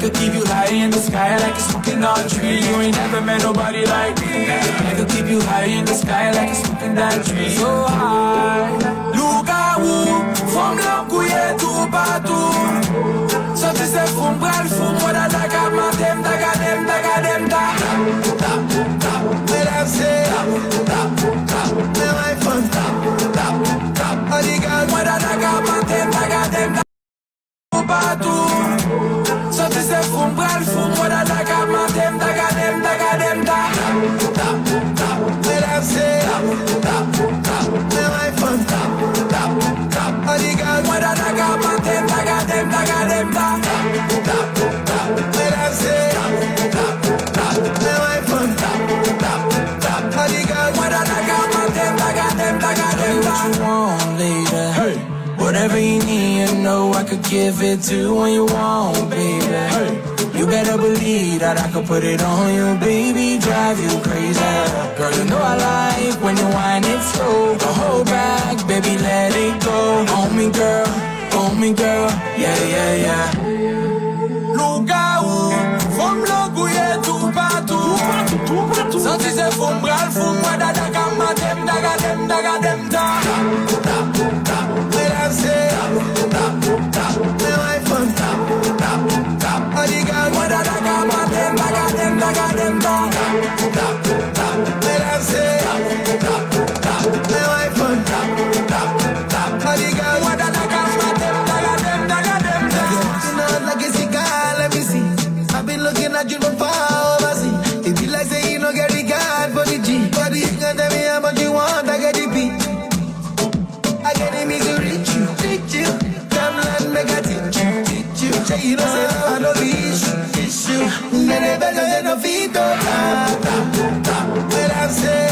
could keep you high in the sky like a smoking on tree. You ain't never met nobody like me. I could keep you high in the sky like a smoking down tree. So high, look à où, from l'encouille tout partout. So tu sais fou, bral fou, moi da da ga dem da ga dem da ga dem da. Well I say, now I fun. All the girls, moi da da ga dem da ga dem da. Partout. So tu sais fou, bral fou, moi da da ga dem da ga dem da ga dem da. Well I say, now I fun. All the girls, moi da da ga dem da ga dem da ga dem da. Well I say, now I fun. All the girls, moi da da ga dem da ga dem da ga dem da. What you want, lady? Hey. Whatever you need, you know I could give it to you when you want, baby. Hey. You better believe that I could put it on you, baby, drive you crazy. Girl, you know I like when you whine it slow. The whole back, baby, let it go. On me, girl, yeah, yeah, yeah. Look out, from l'orgueil tout partout. Sans tu sais, faut m'bral, faut moi da da ga ma dem da ga dem da ga dem da. Well I say, now I fun. All the girls, moi da da ga ma dem da ga dem da ga dem da. Well I say, now I fun. All the girls, moi da da ga ma dem da ga dem da ga dem da. You know like a cigar, let me see. I've been looking at you from far overseas. It be like say you no get regard for the G. But you can tell me how much you want, I get the beat. I get the music reach you. Come land make I teach you. Say you don't say I don't be issue. Then they better than no feet up. When I say,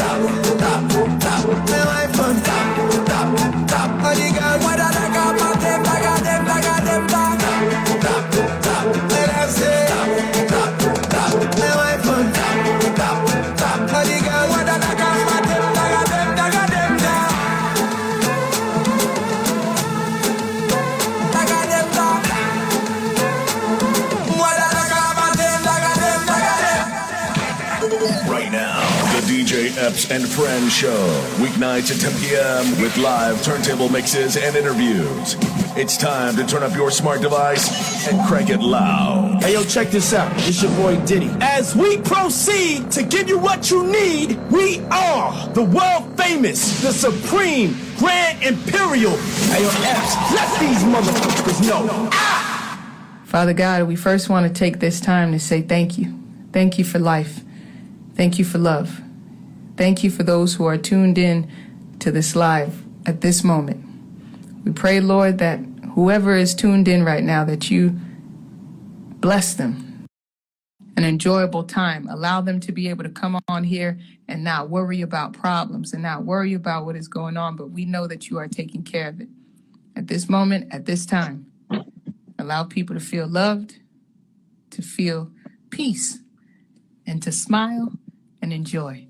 now I fun. All the girls, what I got my them, I got them, I got them, when I say, now I fun. All the girls, what I got my them, I got them, I got them, Right now, the DJ Epps and Friends Show. Weeknights at 10 p.m. with live turntable mixes and interviews. It's time to turn up your smart device and crank it loud. Hey, yo, check this out. It's your boy Diddy. As we proceed to give you what you need, we are the world famous, the supreme, grand imperial. Hey, yo, Epps, let these motherfuckers know. Father God, we first want to take this time to say thank you. Thank you for life. Thank you for love. Thank you for those who are tuned in to this live at this moment. We pray, Lord, that whoever is tuned in right now, that you bless them. An enjoyable time. Allow them to be able to come on here and not worry about problems and not worry about what is going on, but we know that you are taking care of it. At this moment, at this time, allow people to feel loved, to feel peace, and to smile and enjoy.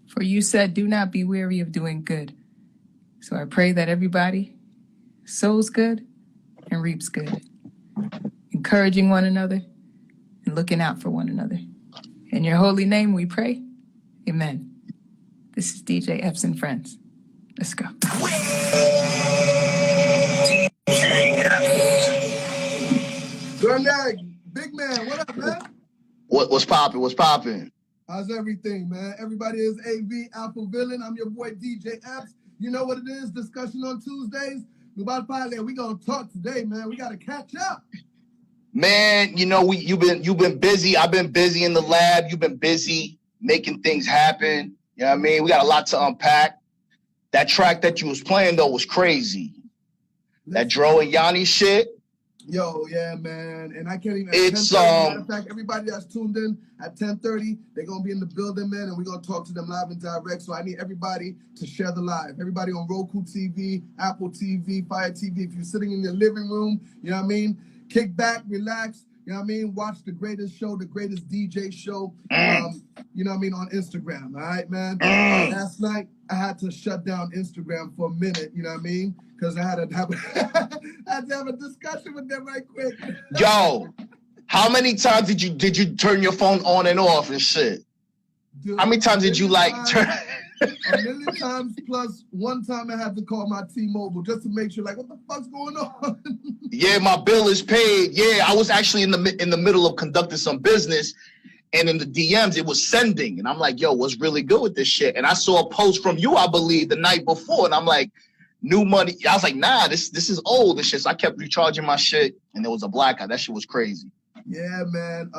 For you said, do not be weary of doing good. So I pray that everybody sows good and reaps good, encouraging one another and looking out for one another. In your holy name we pray, amen. This is DJ Epps and Friends. Let's go. Garnag, big man, what up, man? What's poppin'? What's poppin'? How's everything, man? Everybody is AV Alpha Villain. I'm your boy DJ Epps. You know what it is? Discussion on Tuesdays. We about to pilot. We gonna talk today, man. We gotta catch up. Man, you know you've been busy. I've been busy in the lab. You've been busy making things happen. You know what I mean? We got a lot to unpack. That track that you was playing though was crazy. That Dro and Yanni shit. Yo, yeah, man. And I can't even. It's matter of fact, everybody that's tuned in at 10:30, they're gonna be in the building, man, and we're gonna talk to them live and direct. So I need everybody to share the live. Everybody on Roku TV, Apple TV, Fire TV. If you're sitting in your living room, you know what I mean? Kick back, relax. You know what I mean? Watch the greatest show, the greatest DJ show. You know what I mean, on Instagram. All right, man. Last night I had to shut down Instagram for a minute. You know what I mean? Because I had to have a discussion with them right quick. Yo, How many times did you turn your phone on and off and shit? Dude, how many times did you like turn? A million times plus one time I had to call my T-Mobile just to make sure, like, what the fuck's going on? Yeah, my bill is paid. Yeah, I was actually in the middle of conducting some business, and in the DMs it was sending, and I'm like, yo, what's really good with this shit? And I saw a post from you, I believe, the night before, and I'm like, new money. I was like, nah, this is old and shit. So I kept recharging my shit, and there was a blackout. That shit was crazy. Yeah, man.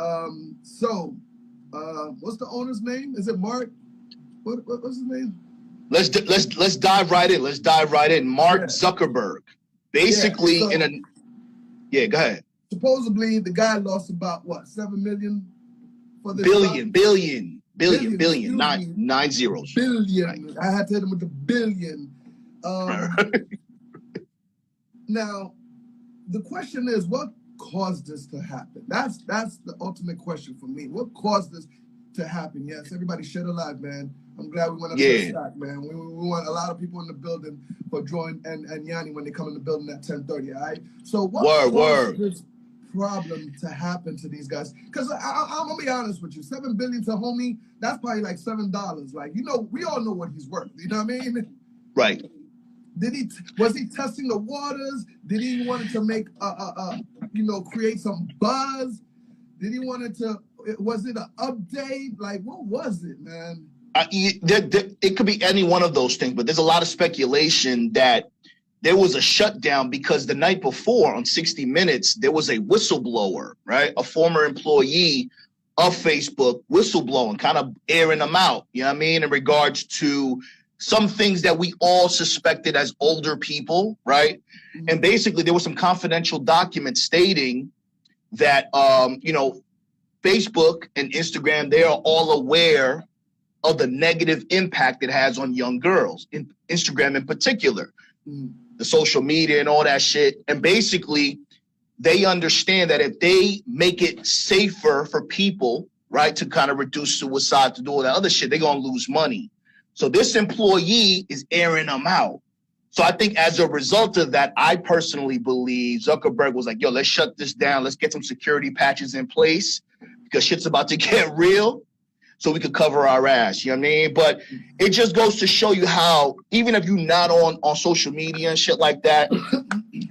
What's the owner's name? Is it Mark? What's his name? Let's dive right in. Let's dive right in. Mark Zuckerberg, basically go ahead. Supposedly the guy lost about what, 7 million for this billion, nine zeros. Billion. Right. I had to hit him with the billion. Now, the question is, what caused this to happen? That's the ultimate question for me. What caused this to happen? Yes, everybody shed a lot, man. I'm glad we went up to the stack, man. We want a lot of people in the building for Joy and Yanni when they come in the building at 10:30, all right? So what caused this problem to happen to these guys? Because I'm going to be honest with you. $7 billion to homie, that's probably like $7. Like, you know, we all know what he's worth. You know what I mean? Right. Was he testing the waters? Did he wanted to make create some buzz? Did he was it an update? Like, what was it, man? It could be any one of those things, but there's a lot of speculation that there was a shutdown because the night before on 60 Minutes, there was a whistleblower, right? A former employee of Facebook whistleblowing, kind of airing them out, you know what I mean, in regards to some things that we all suspected as older people, right? Mm-hmm. And basically there was some confidential documents stating that, Facebook and Instagram, they are all aware of the negative impact it has on young girls, in Instagram in particular, the social media and all that shit. And basically, they understand that if they make it safer for people, right, to kind of reduce suicide, to do all that other shit, they're going to lose money. So this employee is airing them out. So I think as a result of that, I personally believe Zuckerberg was like, yo, let's shut this down. Let's get some security patches in place because shit's about to get real. So we could cover our ass, you know what I mean? But it just goes to show you how, even if you're not on social media and shit like that,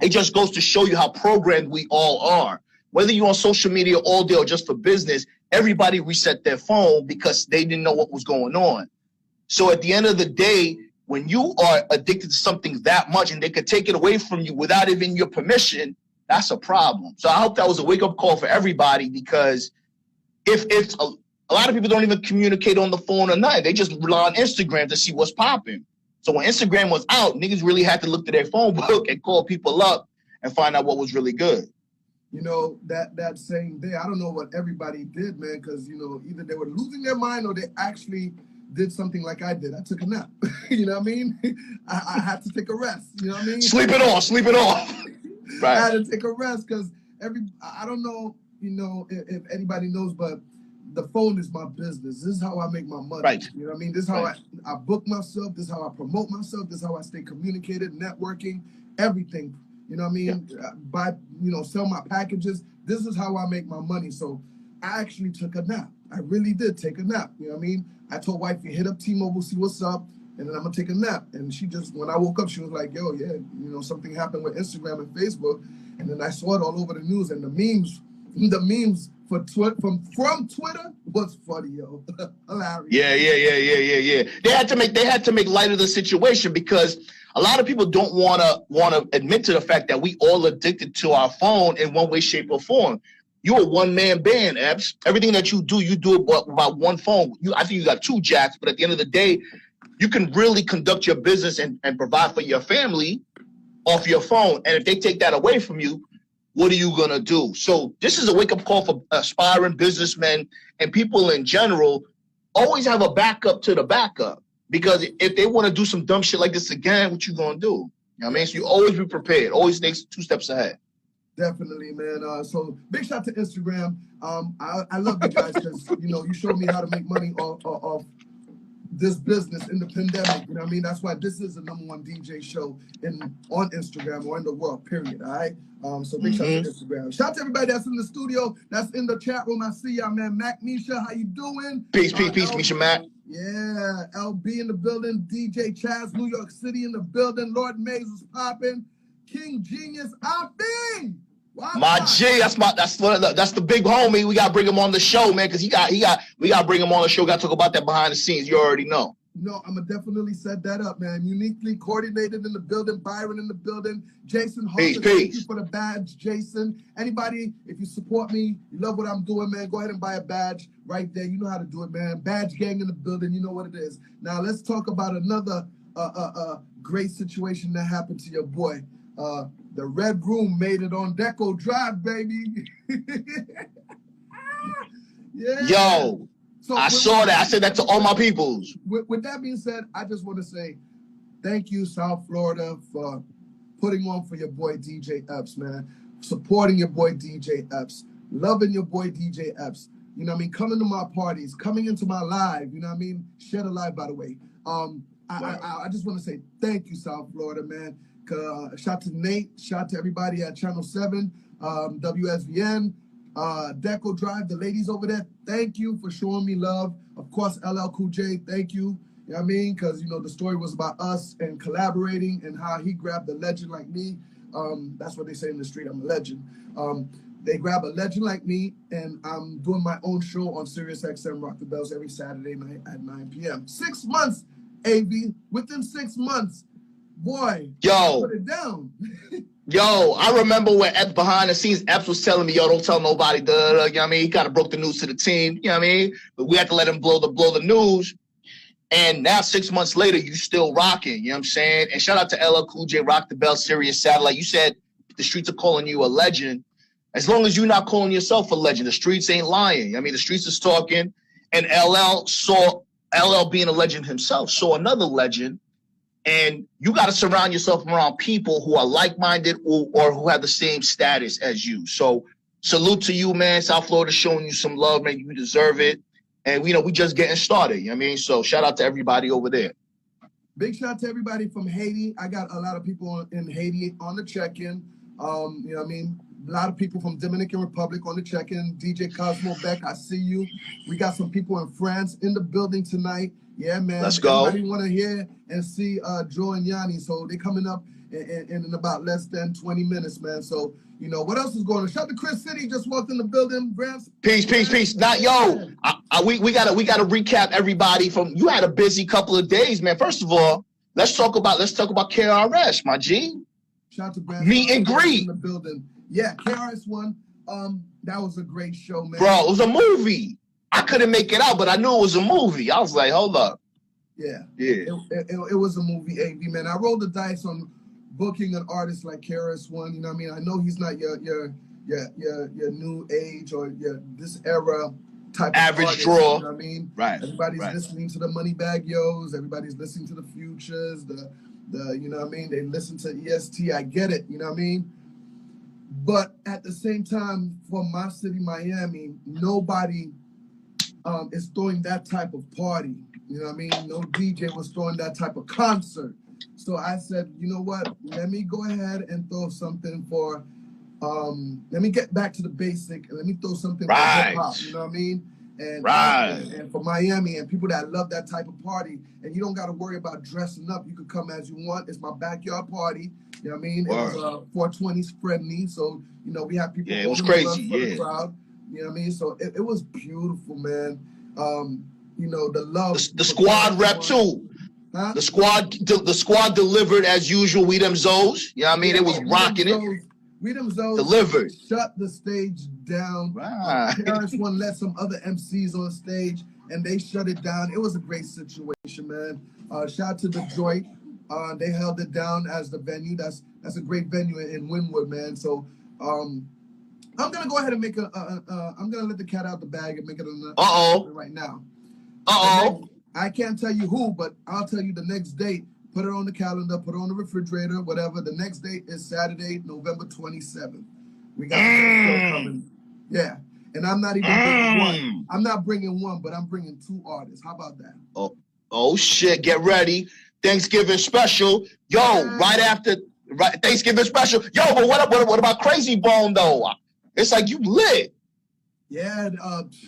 it just goes to show you how programmed we all are. Whether you're on social media all day or just for business, everybody reset their phone because they didn't know what was going on. So at the end of the day, when you are addicted to something that much and they could take it away from you without even your permission, that's a problem. So I hope that was a wake-up call for everybody, because if a lot of people don't even communicate on the phone or nothing. They just rely on Instagram to see what's popping. So when Instagram was out, niggas really had to look to their phone book and call people up and find out what was really good. You know, that same day, I don't know what everybody did, man, because, either they were losing their mind or they actually did something like I did. I took a nap. You know what I mean? I had to take a rest. You know what I mean? Sleep it off. Right. I had to take a rest because I don't know, if anybody knows, but the phone is my business. This is how I make my money. Right. You know what I mean? This is how I book myself. This is how I promote myself. This is how I stay communicated, networking, everything. You know what I mean? Yeah. Sell my packages. This is how I make my money. So I actually took a nap. I really did take a nap. You know what I mean? I told wifey, hit up T-Mobile, see what's up, and then I'm going to take a nap. And she just, when I woke up, she was like, yo, yeah, something happened with Instagram and Facebook. And then I saw it all over the news, and the memes from Twitter was funny, yo. Hilarious. Yeah. They had to make light of the situation, because a lot of people don't want to admit to the fact that we all addicted to our phone in one way, shape, or form. You're a one-man band, Epps. Everything that you do about one phone. I think you got two jacks, but at the end of the day, you can really conduct your business and provide for your family off your phone. And if they take that away from you, what are you going to do? So this is a wake-up call for aspiring businessmen and people in general. Always have a backup to the backup, because if they want to do some dumb shit like this again, what you going to do? You know what I mean? So you always be prepared. Always stay 2 steps ahead. Definitely, man. So big shout to Instagram. I love you guys because, you showed me how to make money off this business in the pandemic. You know what I mean? That's why this is the #1 DJ show on Instagram or in the world, period. All right. So big shout out to Instagram. Shout out to everybody that's in the studio, that's in the chat room. I see y'all, man. Mac Misha, how you doing? Peace, Misha Mac. Yeah, LB in the building, DJ Chaz, New York City in the building, Lord Mays was popping, King Genius, Afi. My G, that's the big homie. We gotta bring him on the show, man, because we gotta bring him on the show. Gotta talk about that behind the scenes. You already know. No, I'm gonna definitely set that up, man. Uniquely coordinated in the building, Byron in the building, Jason Hawkins. Thank you for the badge, Jason. Anybody, if you support me, you love what I'm doing, man, go ahead and buy a badge right there. You know how to do it, man. Badge gang in the building, you know what it is. Now let's talk about another great situation that happened to your boy. The Red Room made it on Deco Drive, baby. Yeah. Yo. So I saw that. I said that to all my peoples. With that being said, I just want to say thank you, South Florida, for putting on for your boy DJ Epps, man. Supporting your boy DJ Epps. Loving your boy DJ Epps. You know what I mean? Coming to my parties, coming into my live, you know what I mean? Share the live, by the way. I just want to say thank you, South Florida, man. Shout to Nate. Shout to everybody at Channel 7, WSVN. Deco Drive, the ladies over there, thank you for showing me love. Of course, LL Cool J, thank you. You know what I mean? Because, you know, the story was about us and collaborating and how he grabbed a legend like me. That's what they say in the street, I'm a legend. They grab a legend like me, and I'm doing my own show on SiriusXM Rock the Bells every Saturday night at 9 p.m. 6 months, AV. Within 6 months, boy, put it down. Yo, I remember when behind the scenes, Epps was telling me, yo, don't tell nobody, you know what I mean? He kind of broke the news to the team, you know what I mean? But we had to let him blow the news. And now 6 months later, you still rocking, you know what I'm saying? And shout out to LL Cool J, Rock the Bell, Sirius Satellite. You said the streets are calling you a legend. As long as you're not calling yourself a legend, the streets ain't lying. I mean, the streets is talking. And LL being a legend himself, saw another legend. And you got to surround yourself around people who are like-minded or who have the same status as you. So salute to you, man. South Florida showing you some love, man. You deserve it. And, you know, we just getting started. You know what I mean? So shout out to everybody over there. Big shout out to everybody from Haiti. I got a lot of people in Haiti on the check-in. You know what I mean? A lot of people from Dominican Republic on the check-in. DJ Cosmo Beck, I see you. We got some people in France in the building tonight. Yeah, man. Let's go. Everybody want to hear and see Joe and Yanni. So they coming up in about less than 20 minutes, man. So, you know, what else is going on? Shout out to Chris City, just walked in the building. Grants. Peace. Not yo. We gotta recap everybody from. You had a busy couple of days, man. First of all, let's talk about KRS, my G. Shout out to Grants. Meet and greet in the building. Yeah, KRS One. That was a great show, man. Bro, it was a movie. I couldn't make it out, but I knew it was a movie. I was like, hold up. Yeah. It was a movie, AV, man. I rolled the dice on booking an artist like KRS One. You know what I mean? I know he's not your new age or your this era type average of artist, draw. You know what I mean? Right. Everybody's listening to the Moneybagg Yos. Everybody's listening to the Futures. The you know what I mean? They listen to EST. I get it. You know what I mean? But at the same time, for my city, Miami, nobody is throwing that type of party. You know what I mean? No DJ was throwing that type of concert. So I said, you know what? Let me go ahead and throw something for, let me get back to the basic and let me throw something for hip hop. You know what I mean? And for Miami and people that love that type of party. And you don't got to worry about dressing up. You can come as you want. It's my backyard party. You know what I mean? Word. It was 420s friendly. So, you know, we have people. Yeah, it was crazy. For the crowd. You know what I mean? So it was beautiful, man. You know, the love. The squad rep too. Huh? The squad delivered as usual. We them Zoes. You know what I mean? It was rocking it. We them Zoes delivered. Shut the stage down. Right. Paris one let some other MCs on stage and they shut it down. It was a great situation, man. Shout out to Detroit. They held it down as the venue. That's a great venue in Wynwood, man. So I'm gonna go ahead and make I'm gonna let the cat out the bag and make it right now. I can't tell you who, but I'll tell you the next date. Put it on the calendar, put it on the refrigerator, whatever. The next date is Saturday, November 27th. We got a show coming. Yeah. And I'm not even bringing one. I'm not bringing one, but I'm bringing two artists. How about that? Oh shit, get ready. Thanksgiving special. Yo, right after Thanksgiving special. Yo, but what about Crazy Bone though? It's like you lit. Yeah,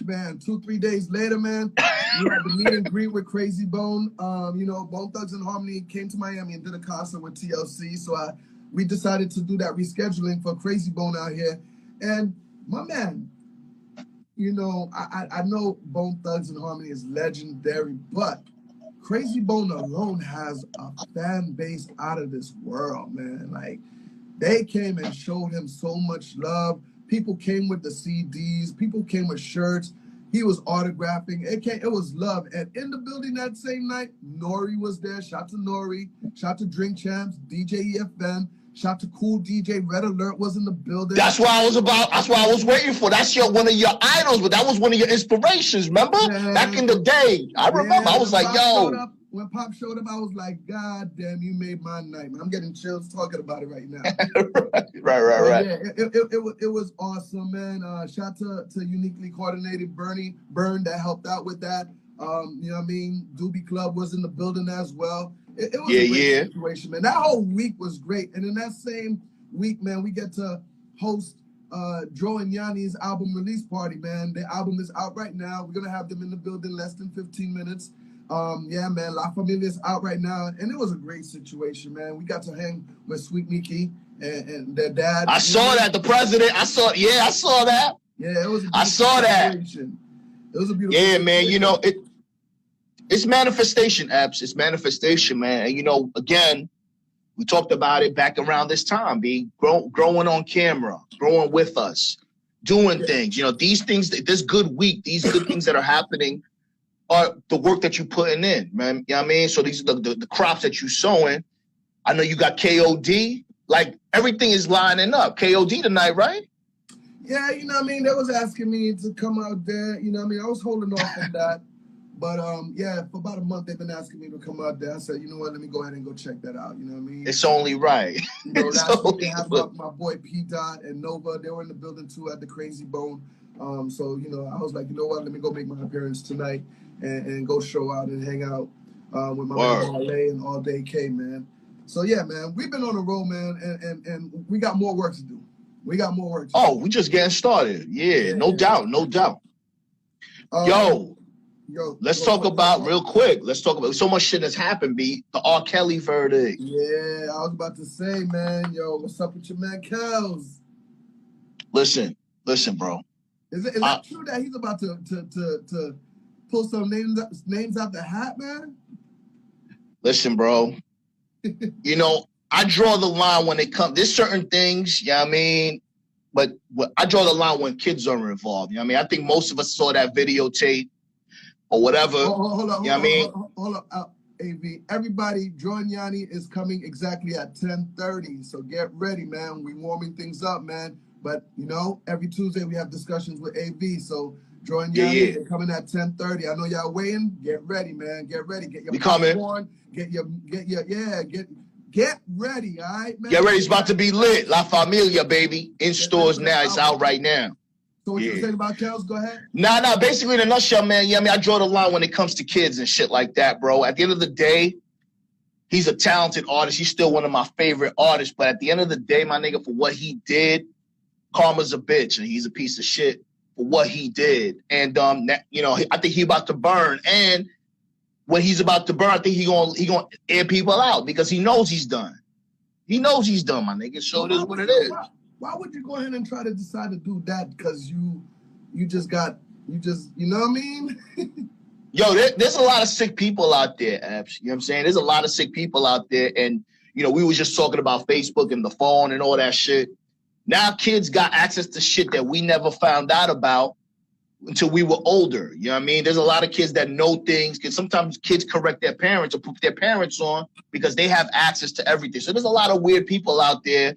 man, 2-3 days later, man, we had the meet and greet with Crazy Bone. Bone Thugs and Harmony came to Miami and did a concert with TLC. So we decided to do that rescheduling for Crazy Bone out here. And my man, I know Bone Thugs and Harmony is legendary, but Crazy Bone alone has a fan base out of this world, man. Like, they came and showed him so much love. People came with the CDs. People came with shirts. He was autographing. It was love. And in the building that same night, Nori was there. Shout to Nori. Shout to Drink Champs, DJ EFN. Shout to Cool DJ. Red Alert was in the building. That's what I was waiting for. That's one of your idols, but that was one of your inspirations, remember? Yeah. Back in the day. I remember. I was like, yo. When Pop showed up, I was like, God damn, you made my night, man. I'm getting chills talking about it right now. right. Yeah, it was awesome, man. Shout to Uniquely Coordinated Burn that helped out with that. You know what I mean? Doobie Club was in the building as well. It was a great situation, man. That whole week was great. And in that same week, man, we get to host Dro and Yanni's album release party, man. The album is out right now. We're going to have them in the building less than 15 minutes. Yeah, man, La Familia's out right now, and it was a great situation, man. We got to hang with Sweet Mickey and their dad. I saw that, the president. I saw that. Yeah, it was. I saw that. It was a beautiful. Yeah, man. It's manifestation, Epps. It's manifestation, man. And again, we talked about it back around this time. Growing on camera, growing with us, doing things. These things. This good week. These good things that are happening are the work that you're putting in, man. You know what I mean? So these are the crops that you're sowing. I know you got KOD. Like, everything is lining up. KOD tonight, right? Yeah, you know what I mean? They was asking me to come out there. You know what I mean? I was holding off on that. But, yeah, for about a month, they've been asking me to come out there. I said, you know what? Let me go ahead and go check that out. You know what I mean? It's only right. Last week they had my boy P-Dot and Nova. They were in the building, too, at the Crazy Bone. So, I was like, you know what? Let me go make my appearance tonight. And go show out and hang out with my man Marley and All Day K, man. So, yeah, man, we've been on the road, man, and we got more work to do. We just getting started. Yeah, no doubt. Yo, let's talk about, real quick, so much shit has happened, B. The R. Kelly verdict. Yeah, I was about to say, man, yo, what's up with your man, Kels? Listen, bro. Is it true that he's about to pull some names out the hat, man? Listen, bro. I draw the line when it comes. There's certain things, you know what I mean? But I draw the line when kids are involved. You know what I mean? I think most of us saw that videotape or whatever. Hold up, AV. Everybody, Dro and Yanni is coming exactly at 10:30. So get ready, man. We warming things up, man. But, every Tuesday we have discussions with AV. So Dro and Yanni, they're coming at 10:30. I know y'all waiting. Get ready, man. Get ready. Get your popcorn. Get ready, all right, man? Get ready. It's about to be lit. La Familia, baby. In stores now. It's out right now. So what you saying about Kels? Go ahead. Nah. Basically, in a nutshell, man, I draw the line when it comes to kids and shit like that, bro. At the end of the day, he's a talented artist. He's still one of my favorite artists. But at the end of the day, my nigga, for what he did, karma's a bitch, and he's a piece of shit for what he did. And, I think he about to burn. And when he's about to burn, I think he gonna air people out because he knows he's done. He knows he's done, my nigga. So it is what it is. Why would you go ahead and try to decide to do that? Because you know what I mean? Yo, there's a lot of sick people out there, Epps. You know what I'm saying? There's a lot of sick people out there. And, we were just talking about Facebook and the phone and all that shit. Now kids got access to shit that we never found out about until we were older. You know what I mean? There's a lot of kids that know things, because sometimes kids correct their parents or put their parents on because they have access to everything. So there's a lot of weird people out there.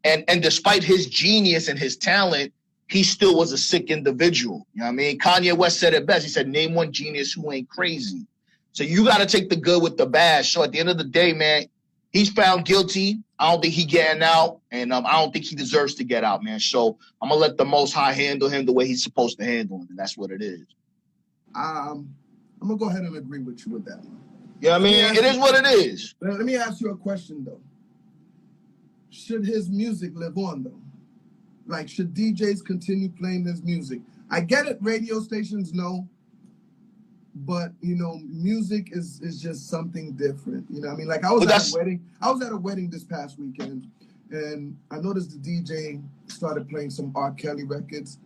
And despite his genius and his talent, he still was a sick individual. You know what I mean? Kanye West said it best. He said, name one genius who ain't crazy. So you got to take the good with the bad. So at the end of the day, man, he's found guilty. I don't think he getting out, and I don't think he deserves to get out, man. So I'm going to let the Most High handle him the way he's supposed to handle him, and that's what it is. I'm gonna go ahead and agree with you with that one. Yeah, I mean, it is what it is. Let me ask you a question though. Should his music live on though? Like, should DJs continue playing his music? I get it, radio stations know, but you know, music is just something different. You know what I mean? Like I was at a wedding. I was at a wedding this past weekend, and I noticed the DJ started playing some R. Kelly records.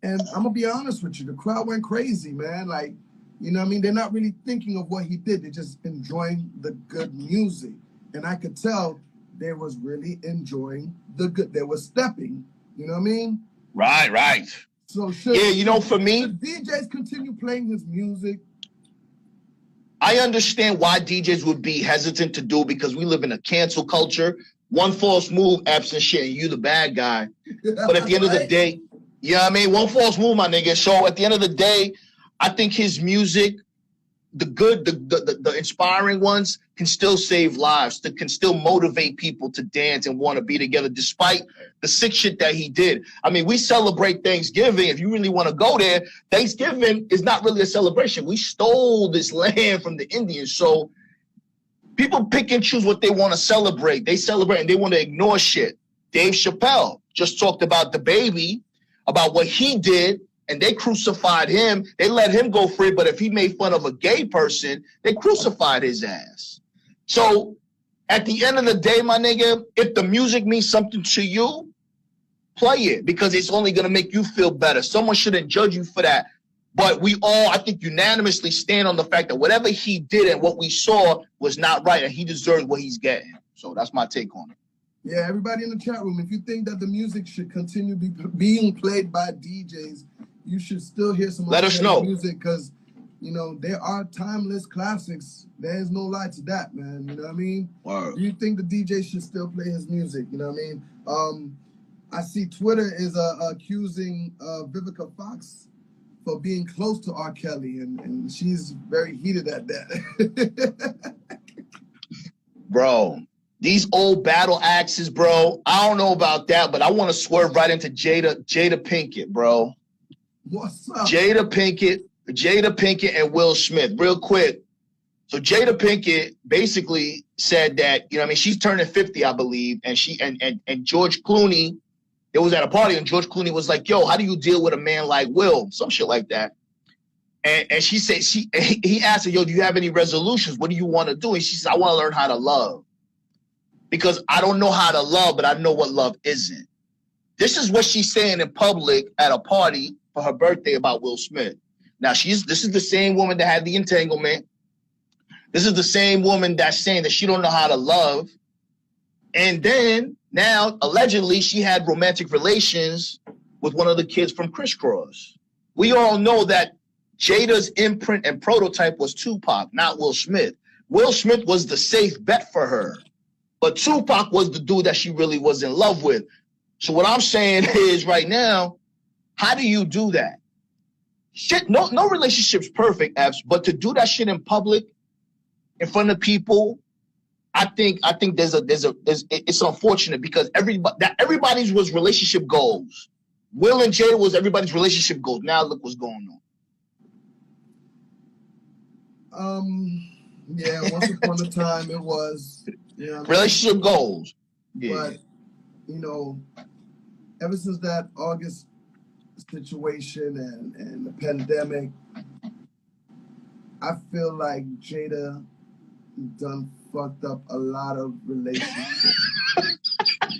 And I'm gonna be honest with you, the crowd went crazy, man. Like, you know what I mean? They're not really thinking of what he did. They're just enjoying the good music. And I could tell they was really enjoying the good. They were stepping. You know what I mean? Right. So for me, should DJs continue playing his music? I understand why DJs would be hesitant to do, because we live in a cancel culture. One false move, Epps and shit, and you the bad guy. But at the end of the day, you know what I mean? One false move, my nigga. So at the end of the day, I think his music, the good, the inspiring ones, can still save lives, that can still motivate people to dance and want to be together, despite the sick shit that he did. I mean, we celebrate Thanksgiving. If you really want to go there, Thanksgiving is not really a celebration. We stole this land from the Indians. So people pick and choose what they want to celebrate. They celebrate and they want to ignore shit. Dave Chappelle just talked about the baby, about what he did, and they crucified him. They let him go free, but if he made fun of a gay person, they crucified his ass. So at the end of the day, my nigga, if the music means something to you, play it, because it's only going to make you feel better. Someone shouldn't judge you for that. But we all, I think, unanimously stand on the fact that whatever he did and what we saw was not right, and he deserves what he's getting. So that's my take on it. Yeah, everybody in the chat room, if you think that the music should continue being played by DJs, you should still hear some Let us know. Music, because, you know, there are timeless classics. There's no lie to that, man. You know what I mean? Word. Do you think the DJ should still play his music? You know what I mean? I see Twitter is accusing Vivica Fox for being close to R. Kelly, and she's very heated at that. Bro, these old battle axes, bro, I don't know about that, but I want to swerve right into Jada Pinkett, bro. What's up? Jada Pinkett and Will Smith, real quick. So Jada Pinkett basically said that, you know what I mean, she's turning 50, I believe, and she and George Clooney, it was at a party, and George Clooney was like, yo, how do you deal with a man like Will? Some shit like that. And she said, he asked her, yo, do you have any resolutions? What do you want to do? And she said, I want to learn how to love. Because I don't know how to love, but I know what love isn't. This is what she's saying in public at a party for her birthday about Will Smith. Now, this is the same woman that had the entanglement. This is the same woman that's saying that she don't know how to love. And then now, allegedly, she had romantic relations with one of the kids from Crisscross. We all know that Jada's imprint and prototype was Tupac, not Will Smith. Will Smith was the safe bet for her. But Tupac was the dude that she really was in love with. So what I'm saying is right now, how do you do that? Shit, no relationship's perfect, Epps, but to do that shit in public, in front of people, I think it's unfortunate, because everybody's was relationship goals. Will and Jada was everybody's relationship goals. Now look what's going on. Yeah, once upon a time it was, yeah, relationship goals. Yeah. But you know, ever since that August situation and the pandemic, I feel like Jada done fucked up a lot of relationships.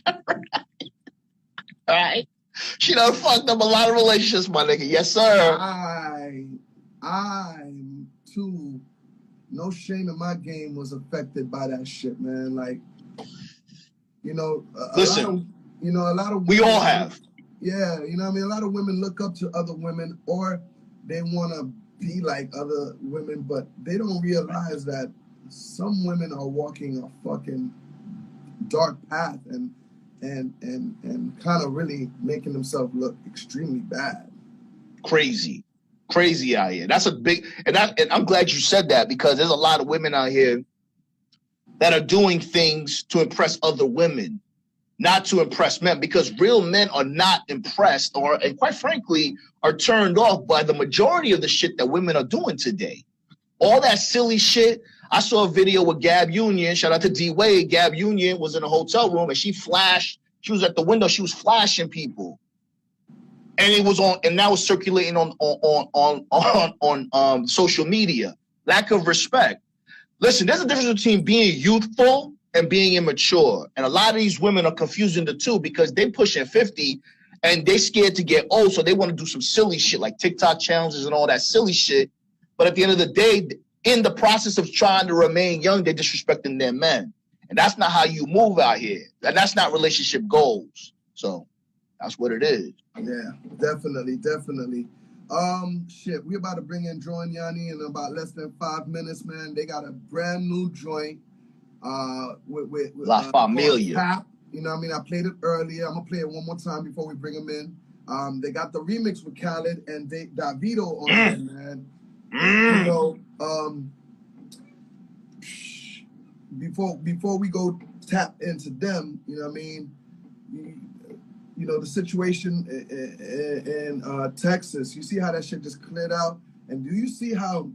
All right. She done fucked up a lot of relationships, my nigga. Yes, sir. I'm too, no shame in my game, was affected by that shit, man. Like, you know, listen, a lot of women, we all have. Yeah, you know what I mean? A lot of women look up to other women, or they want to be like other women, but they don't realize that some women are walking a fucking dark path and kind of really making themselves look extremely bad. Crazy out here. That's a big, and I'm glad you said that, because there's a lot of women out here that are doing things to impress other women, not to impress men, because real men are not impressed, and quite frankly, are turned off by the majority of the shit that women are doing today. All that silly shit. I saw a video with Gab Union. Shout out to D Wade. Gab Union was in a hotel room and she flashed. She was at the window. She was flashing people, and it was on. And that was circulating on social media. Lack of respect. Listen, there's a difference between being youthful and being immature, and a lot of these women are confusing the two because they're pushing 50 and they're scared to get old, so they want to do some silly shit like TikTok challenges and all that silly shit. But at the end of the day, in the process of trying to remain young, they're disrespecting their men. And that's not how you move out here. And that's not relationship goals. So that's what it is. Yeah, definitely. Shit, we about to bring in Join Yanni in about less than 5 minutes, man. They got a brand new joint with La Familia. Tap. You know what I mean? I played it earlier. I'm going to play it one more time before we bring them in. They got the remix with Khaled and Davido on it, man. You know, before we go tap into them, you know what I mean? You know, the situation in Texas, you see how that shit just cleared out? And do you see how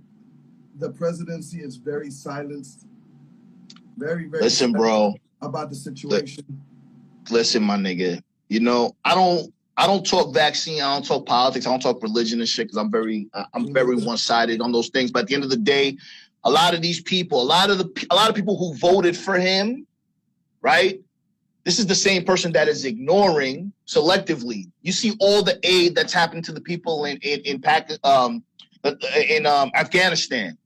the presidency is very silenced? Very Listen, bro. About the situation. Listen, my nigga. You know, I don't talk vaccine. I don't talk politics. I don't talk religion and shit because I'm very one-sided on those things. But at the end of the day, a lot of these people, a lot of people who voted for him, right? This is the same person that is ignoring selectively. You see all the aid that's happened to the people in Afghanistan.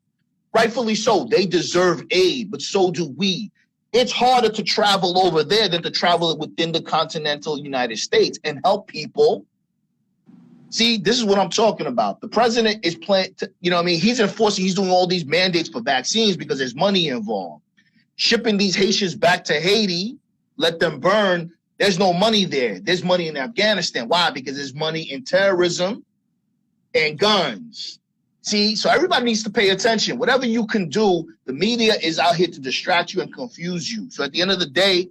Rightfully so. They deserve aid, but so do we. It's harder to travel over there than to travel within the continental United States and help people. See, this is what I'm talking about. The president is playing, you know what I mean? He's doing all these mandates for vaccines because there's money involved. Shipping these Haitians back to Haiti, let them burn, there's no money there. There's money in Afghanistan. Why? Because there's money in terrorism and guns. See, so everybody needs to pay attention. Whatever you can do, the media is out here to distract you and confuse you. So at the end of the day,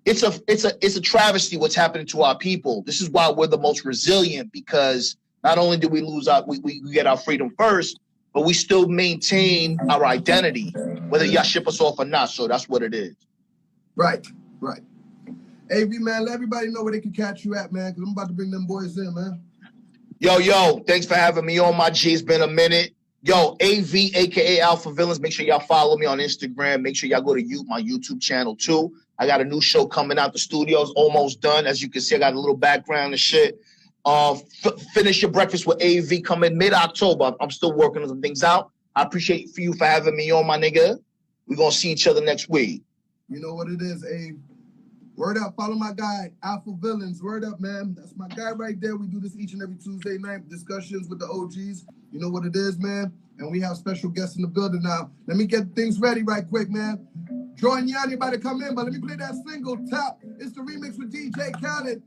it's a travesty what's happening to our people. This is why we're the most resilient, because not only do we we get our freedom first, but we still maintain our identity, whether y'all ship us off or not. So that's what it is. Right. AV, man, let everybody know where they can catch you at, man, because I'm about to bring them boys in, man. Yo, thanks for having me on, my G. It's been a minute. Yo, AV, a.k.a. Alpha Villains. Make sure y'all follow me on Instagram. Make sure y'all go to my YouTube channel, too. I got a new show coming out. The studio's almost done. As you can see, I got a little background and shit. Finish Your Breakfast with AV coming mid-October. I'm still working on some things out. I appreciate you for having me on, my nigga. We're going to see each other next week. You know what it is, AV. Word up, follow my guy, Alpha Villains. Word up, man. That's my guy right there. We do this each and every Tuesday night, discussions with the OGs. You know what it is, man? And we have special guests in the building now. Let me get things ready right quick, man. Join Yanni about to come in, but let me play that single, Tap. It's the remix with DJ Khaled.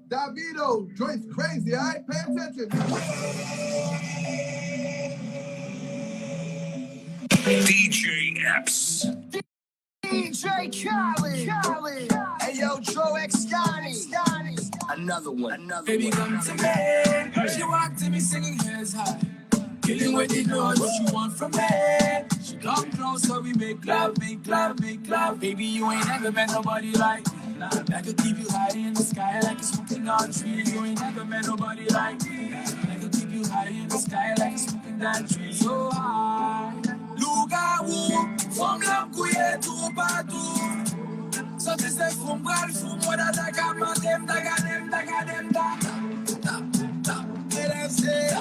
Davido, joint's crazy, all right? Pay attention. DJ Epps. DJ Khaled. Hey yo, Joe X Scotty. Another one. Baby, come to me. She walked to me singing here's high. Killing with the noise, what you want from me? She come close, so we make love. Baby, you ain't never met nobody like me. I could keep you high in the sky like it's smoking on trees. You ain't never met nobody like me. I could keep you high in the sky like it's smoking down trees. So high. Look at who, from l'amkouye tout partout. So tu sais, fou m'bral, fou moi da daga dem. Et là c'est,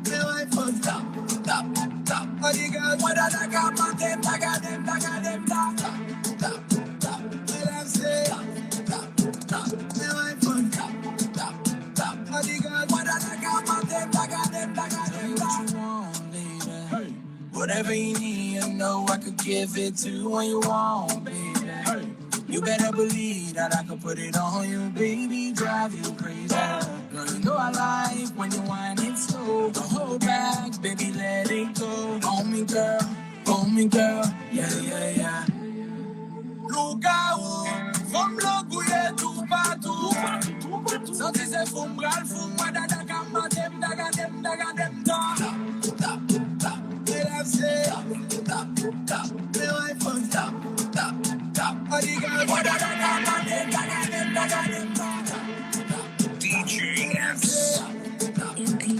mais ouais, faut tap. Oh, you got moi da daga dem. Et là c'est, mais ouais, faut tap. Oh, you got moi da daga dem. What you want, baby? Whatever you need, you know I could give it to you when you want, baby. You better believe that I could put it on you, baby, drive you crazy. Girl, you know I like when you whine it slow. Don't hold back, baby, let it go. On me, girl, yeah. Look out, from l'amkouye tout partout. So tu sais, fou m'bral, fou moi da daga dem.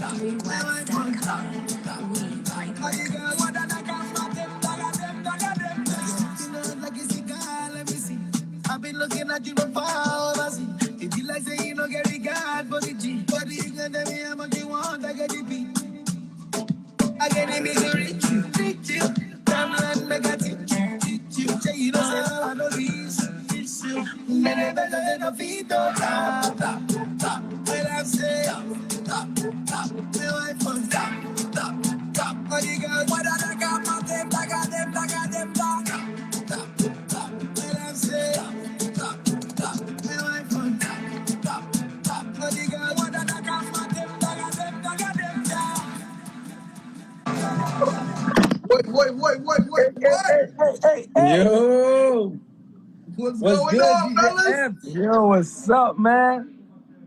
I've been looking at you for hours. It be like say you don't get regard for the G. But the England tell me how much you want, I get the beat. I get the misery, treat you. Timeline make a teach you. Say you don't say how I know this. Men are better than a feet, oh, tap, tap, tap. Well, I'm saying, tap, tap. My wife on tap, tap, tap. Oh, you got what I got, my them, I got them, I got them, tap, tap, tap. Well, I'm saying, tap, tap. My wife on tap, tap, tap. Oh, you got what I got, my them, I got them, I got them, tap. What? Yo, What's what's going good, on, DJ fellas? Epps? Yo, what's up, man?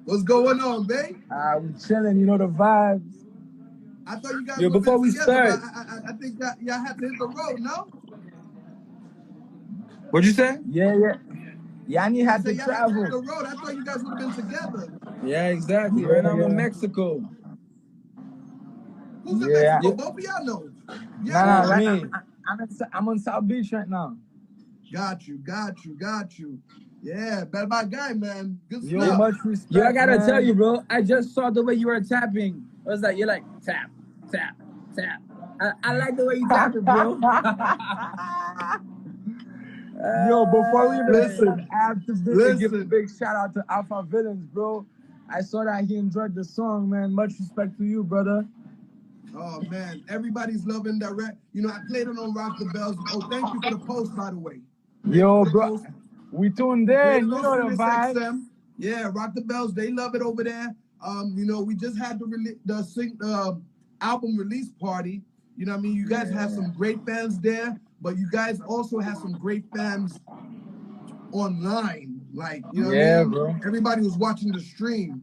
What's going on, babe? We chilling, you know the vibes. I thought you guys Yo, would have before been we together, but start, I think that y'all had to hit the road, no? what'd you say? Yeah. Yanni I had said to y'all had to hit travel. the road. I thought you guys would have been together. Yeah, exactly. Yeah, Right now I'm in yeah. Mexico. Who's in Yeah. Mexico? Both of y'all know. Yeah, Nah, know. right Me. now, I'm on South Beach right now. Got you. Yeah, bad bad guy, man. Good Yo, stuff. much respect, Yo, I gotta man. tell you, bro. I just saw the way you were tapping. I was like, you're like tap, tap, tap. I like the way you tap it, bro. Yo, before we even start, Listen, I have to give a big shout out to Alpha Villains, bro. I saw that he enjoyed the song, man. Much respect to you, brother. Oh man, everybody's loving that rap. You know, I played it on Rock the Bells. Oh, thank you for the post, by the way. Yo, bro, we tuned in. You know the vibe. XM. Yeah, Rock the Bells. They love it over there. You know, we just had the album release party. You know what I mean? You guys have some great fans there, but you guys also have some great fans online. Like, you know what I mean? Bro. Everybody was watching the stream.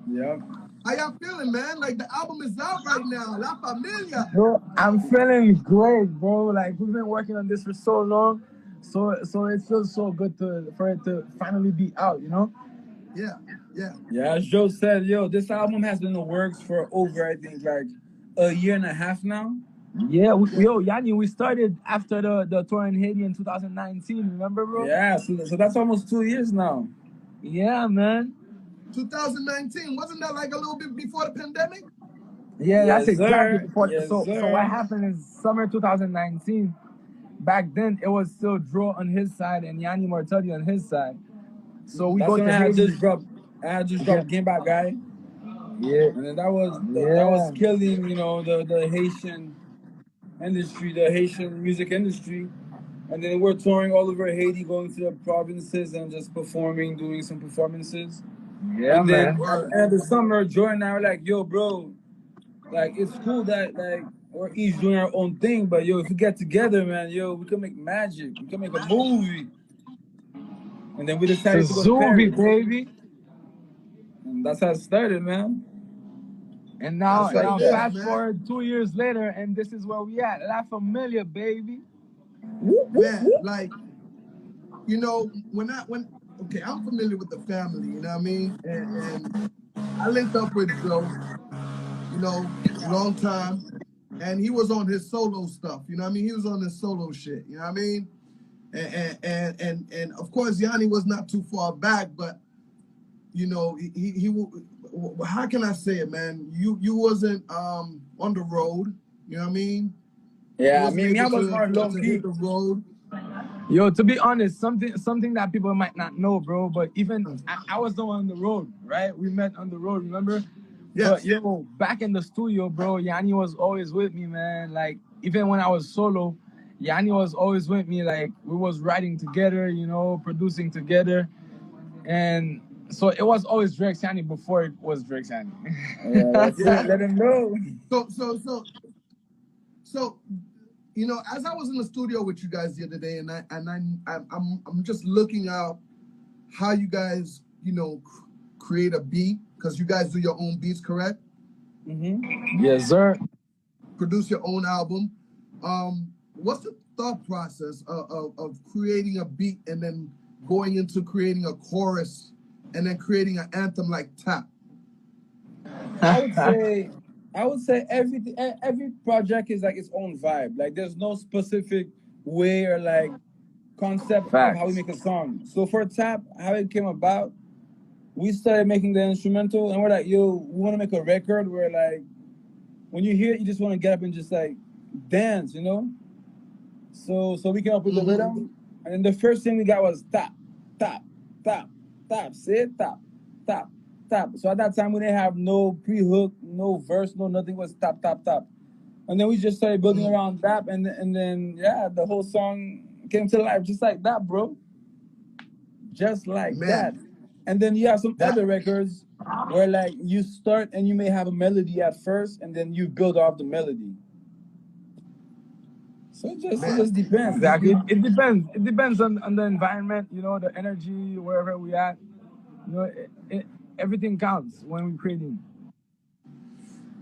Yeah. How y'all feeling, man? Like, the album is out right now. La Familia. Bro, I'm feeling great, bro. Like, we've been working on this for so long. So it feels so good for it to finally be out, you know? Yeah. Yeah, as Joe said, yo, this album has been in the works for over, I think, like a year and a half now. Yeah, yo, Yanni, we started after the tour in Haiti in 2019, remember, bro? Yeah, so that's almost 2 years now. Yeah, man. 2019, wasn't that like a little bit before the pandemic? Yeah, Yes, that's exactly sir. before. Yes, So sir. what happened is summer 2019. Back then, it was still Dro on his side and Yanni Martelli on his side. So we That's go when to I had Haiti. just dropped Game Back Guy. Yeah. And then that was killing, you know, the Haitian industry, the Haitian music industry. And then we're touring all over Haiti, going to the provinces and just performing, doing some performances. Yeah, And then man. at the end of the summer, Joy and I were like, yo, bro, like it's cool that like we're each doing our own thing, but yo, if we get together, man, yo, we can make magic. We can make a movie. And then we decided to go to Zubi, Paris. baby. And that's how it started, man. And now, Just like that. fast forward 2 years later, and this is where we at. La Familia, baby. Man, like, you know, okay, I'm familiar with the family, you know what I mean? And I linked up with Joe, you know, long time, and he was on his solo stuff, you know what I mean? He was on his solo shit, you know what I mean? And of course, Yanni was not too far back, but you know, he how can I say it, man? You wasn't on the road, you know what I mean? Yeah, I mean, I was more low to key. hit the road. Yo, to be honest, something that people might not know, bro, but even I was the one on the road, right? We met on the road, remember? Yes. But yo, back in the studio, bro, Yanni was always with me, man. Like, even when I was solo, Yanni was always with me. Like, we was writing together, you know, producing together. And so it was always Drake's Yanni before it was Drake's Yanni. Yeah, that's it. Let him know. So, you know, as I was in the studio with you guys the other day, and I'm just looking out how you guys, you know, create a beat, because you guys do your own beats, correct? Mm-hmm. Yes, sir. Produce your own album. What's the thought process of creating a beat and then going into creating a chorus and then creating an anthem like Tap? I would say every project is like its own vibe. Like there's no specific way or like concept of how we Facts. make a song. So for Tap, how it came about, we started making the instrumental, and we're like, yo, we want to make a record where like when you hear it, you just want to get up and just like dance, you know. So we came up with the rhythm, and then the first thing we got was tap, tap, tap, tap, say tap, tap, tap. So at that time we didn't have no pre-hook, no verse, no nothing, was tap, tap, tap. And then we just started building around that, and then yeah, the whole song came to life just like that, bro. Just like that. And then you have some other records where like you start and you may have a melody at first, and then you build off the melody. So it just depends. Exactly. It depends. It depends on the environment, you know, the energy, wherever we at. You know, everything counts when we're creating.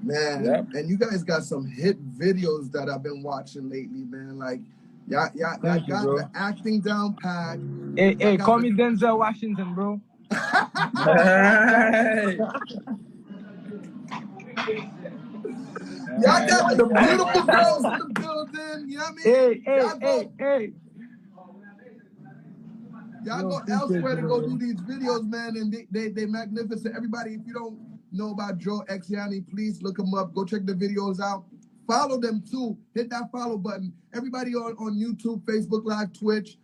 Man, Yep. and you guys got some hit videos that I've been watching lately, man. Like, y'all Thank you, got bro. the acting down pat. Hey, call me Denzel Washington, bro. Hey. Y'all got the beautiful girls in the building. You know what I mean? Hey. Y'all go elsewhere to go do these videos, man, and they magnificent. Everybody, if you don't know about Joe Exiani, please look them up. Go check the videos out. Follow them too. Hit that follow button. Everybody on YouTube, Facebook Live, Twitch,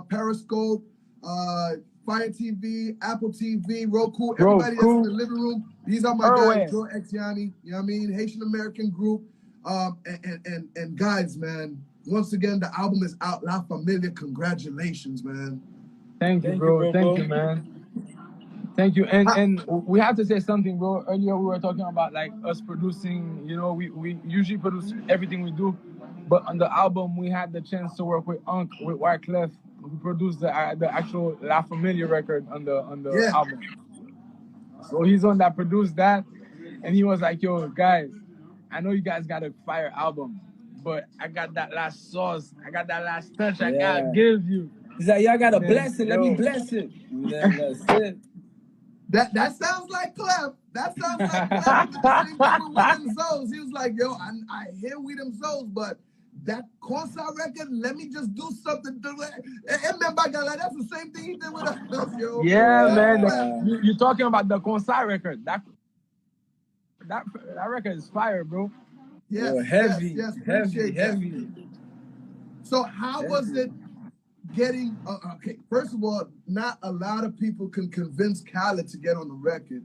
Periscope, Fire TV, Apple TV, Roku. Everybody that's in the living room. These are my guys, Joe Exiani. You know what I mean? Haitian American group. And guys, man, once again, the album is out. La Familia, congratulations, man. Thank you, bro. Thank you, man. Thank you. And we have to say something, bro. Earlier we were talking about like us producing, you know, we usually produce everything we do. But on the album, we had the chance to work with with Wyclef, who produced the actual La Familia record on the album. So he's on that produced that, and he was like, "Yo, guys, I know you guys got a fire album, but I got that last sauce, I got that last touch I gotta give you." He's like, y'all gotta bless it. Let me bless it. And then that's it. That sounds like Clef. That sounds like Clef. The same thing with William Zoes. He was like, yo, I hear William Zoes, but that concert record, let me just do something to it. And that's the same thing he did with us, yo. Yeah, man. You're talking about the concert record. That record is fire, bro. Yes, yo, heavy. So how was it getting, okay, first of all, not a lot of people can convince Khaled to get on the record.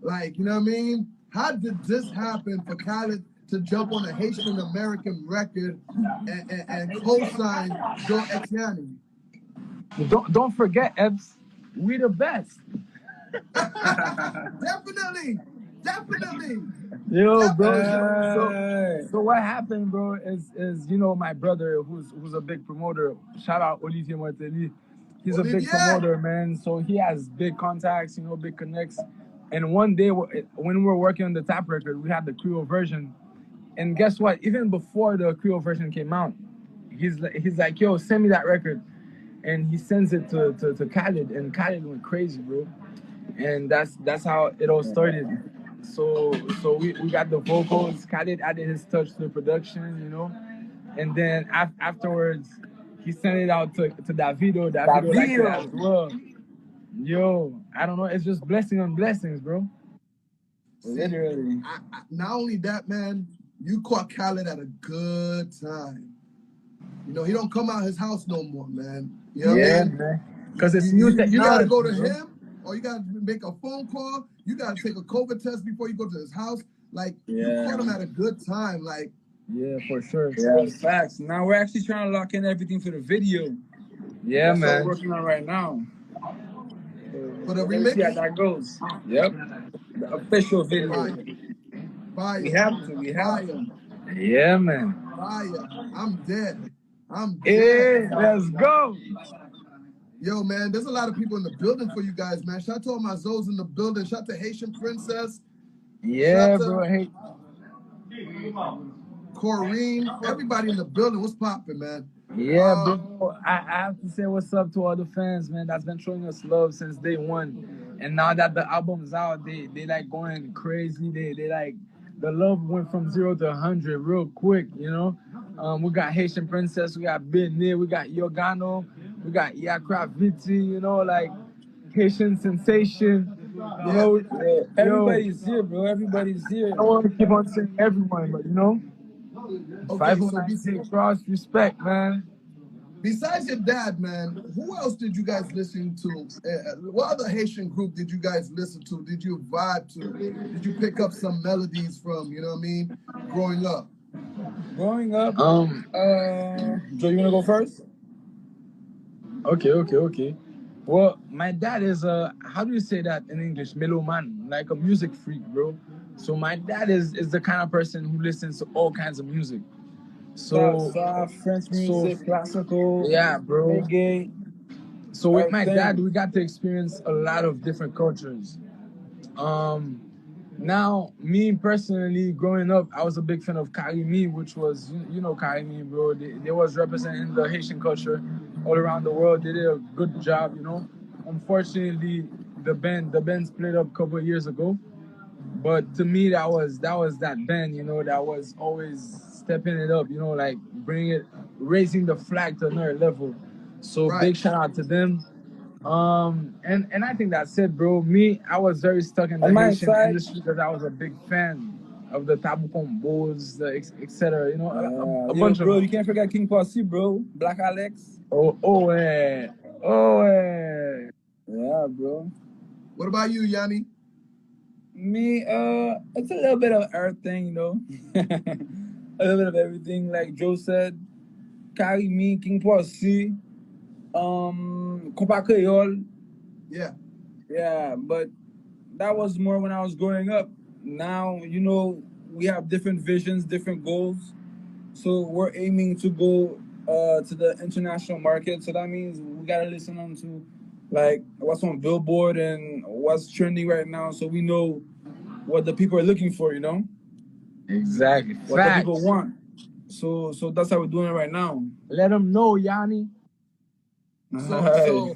Like, you know what I mean? How did this happen for Khaled to jump on a Haitian American record and co-sign Joe Exiani? Don't forget, Epps, we the best. Definitely. Yo, bro. So what happened, bro, is you know, my brother who's a big promoter. Shout out Olivier Martelly. He's a big promoter, man. So he has big contacts, you know, big connects. And one day when we were working on the Tap record, we had the Creole version. And guess what? Even before the Creole version came out, he's like, yo, send me that record. And he sends it to Khaled, and Khaled went crazy, bro. And that's how it all started. So we got the vocals. Khaled added his touch to the production, you know. And then afterwards, he sent it out to Davido. Davido liked it as well. Yo, I don't know. It's just blessing on blessings, bro. Literally. Not only that, man, you caught Khaled at a good time. You know, he don't come out his house no more, man. You know what I mean? Man. Because it's new technology. You got to go to him, or you got to make a phone call. You got to take a COVID test before you go to his house. Like, you caught him at a good time. Like, yeah, for sure. Yeah, facts. Now we're actually trying to lock in everything for the video. Yeah, That's man. what we're working on right now. For the Let's see how remix? that goes. Yep. The official video. Fire. We have to. Yeah, man. Fire. I'm dead. Hey, let's go. Yo, man, there's a lot of people in the building for you guys, man. Shout out to all my Zoes in the building. Shout out to Haitian Princess. Yeah, bro. Hey. Corrine. Everybody in the building. What's popping, man? Yeah, bro. I have to say what's up to all the fans, man, that's been showing us love since day one. And now that the album's out, they like going crazy. They like the love went from 0 to 100 real quick, you know. We got Haitian Princess, we got Britney, we got Yogano, we got Yakra Viti, you know, like Haitian Sensation. You know, Everybody's here, bro. Everybody's I here. don't want to keep on saying everyone, but you know, Okay, so 5096 Cross, respect, man. besides your dad, man, who else did you guys listen to? What other Haitian group did you guys listen to? Did you vibe to? Did you pick up some melodies from, you know what I mean, growing up? Growing up, Joe, you wanna go first? Okay. Well, my dad is how do you say that in English? Meloman, like a music freak, bro. So my dad is the kind of person who listens to all kinds of music. So French music, classical, yeah, bro. reggae, So with my dad, everything. we got to experience a lot of different cultures. Um, Now, me personally, growing up, I was a big fan of Karimi, which was, you know, Karimi, bro. They was representing the Haitian culture all around the world. They did a good job, you know. Unfortunately, the band split up a couple of years ago. But to me, that band, you know, that was always stepping it up, you know, like raising the flag to another level. So Right. big shout out to them. And I think that's it, bro. Me, I was very stuck in the On my Haitian side, industry because I was a big fan of the Tabu Combos, the etc. You know, a yo, bunch of bro, you them. can't forget King Posse, bro. Black Alex. Oh, Yeah, bro. What about you, Yanni? Me, it's a little bit of everything, you know. A little bit of everything, like Joe said. Carry me, King Posse, Compa Creole. Yeah. Yeah, but that was more when I was growing up. Now, you know, we have different visions, different goals. So we're aiming to go to the international market. So that means we gotta listen on to like what's on Billboard and what's trending right now, so we know what the people are looking for. You know, exactly. what the people Facts. want. So that's how we're doing it right now. Let them know, Yanni. So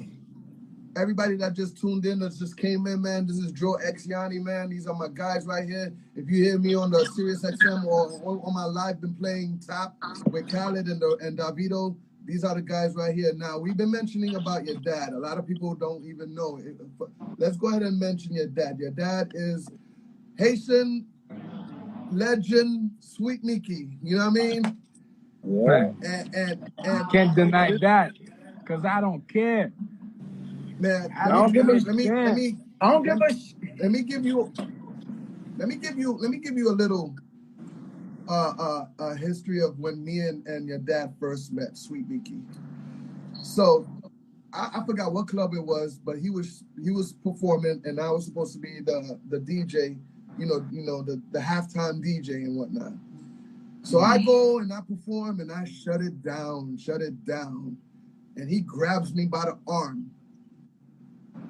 everybody that just tuned in, that just came in, man, this is Joe X Yanni, man. These are my guys right here. If you hear me on the Sirius XM or on my live, been playing Top with Khaled and Davido. These are the guys right here. Now, we've been mentioning about your dad. A lot of people don't even know. Let's go ahead and mention your dad. Your dad is Haitian legend, Sweet Mickey. You know what I mean? Yeah. And Can't deny that, cause I don't care. man, I don't give a let me I don't give a sh- let me give you a little history of when me and your dad first met, Sweet Mickey. So I forgot what club it was, but he was performing, and I was supposed to be the DJ, you know the halftime DJ and whatnot. So I go and I perform and I shut it down, and he grabs me by the arm.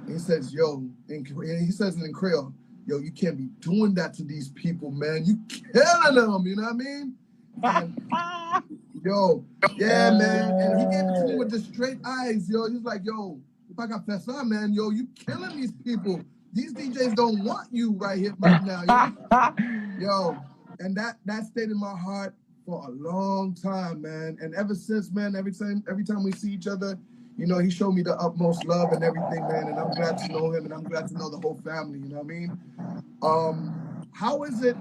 He says, "Yo," and he says it in Creole, "Yo, you can't be doing that to these people, man. You killing them." You know what I mean? And yo, yeah, man. And he gave it to me with the straight eyes, yo. He's like, "Yo, if I got Fessa, man, yo, you killing these people. These DJs don't want you right here, right now, yo." And that stayed in my heart for a long time, man. And ever since, man, every time we see each other, you know, he showed me the utmost love and everything, man. And I'm glad to know him, and I'm glad to know the whole family. You know what I mean? How is it,